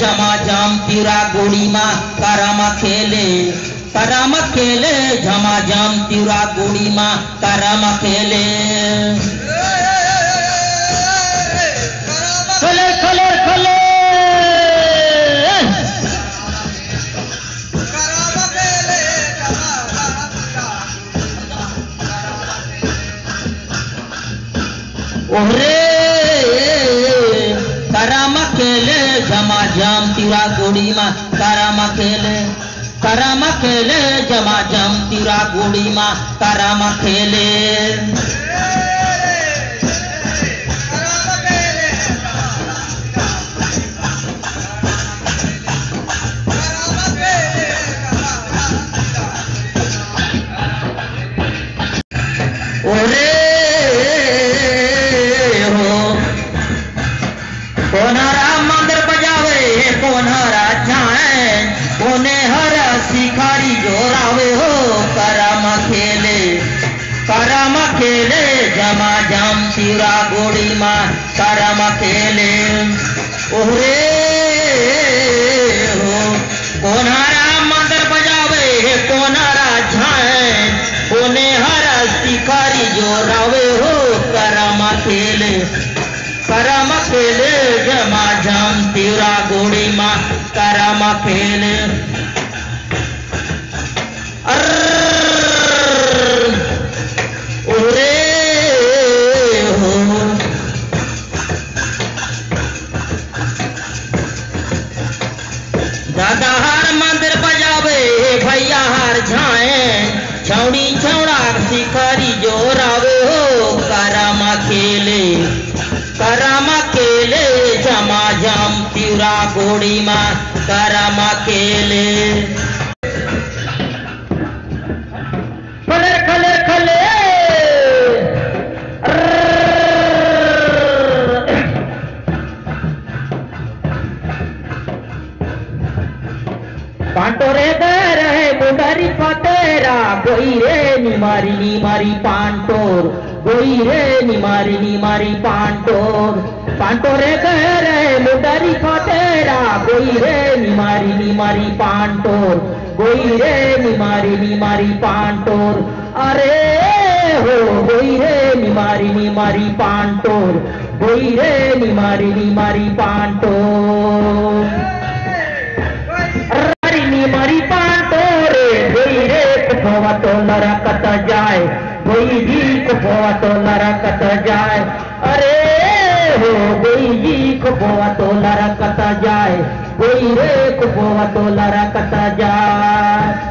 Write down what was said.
जमा जाम तिरा गोड़ी माँ करामा खेले जमा जाम तिरा गोड़ी माँ करामा खेले खले खले खले ओरे करामा खेले जमा जाम तिरा गोड़ी माँ करामा खेले जमा जाम तिरा गोड़ी माँ करामा खेले ओरे हो कोनहरा मंदिर बजावे कोनहरा जाए कोने हरा शिकारी जोरावे हो करामा खेले जमा जाम तिरा गोड़ी माँ करामा खेले ओरे हो कोनहरा मंदिर बजावे कोनहरा जाए कोने हरा शिकारी जोरावे हो करामा खेले जमा जाम तिरा गोड़ी माँ करामा खेले ओरे हो दादा हर मंदिर बजावे भैया हर झाए छौड़ी छौड़ा शिकारी जोरावे हो करामा खेले जमा जाम तिरा गोड़ी माँ करामा खेले खले खले खले पांटोरे दे रहे मुंडरी फतेरा गोई रे निमारी पांटोर गोई रे निमारी पांटोरे दे रहे मुंडरी फतेरा गोई रे निमारी पांटोर गोई रे निमारी पांटोर अरे हो गोई रे निमारी पांटोर गोई रे निमारी पांटोर निमारी पांटोरे गोई रे कुफवा तो नरकत जाए गोई जी कुफवा तो नरकत जाए अरे हो गोई जी कुफवा तो नरकत जाए गोई रे कुफवा तो नरकत जाए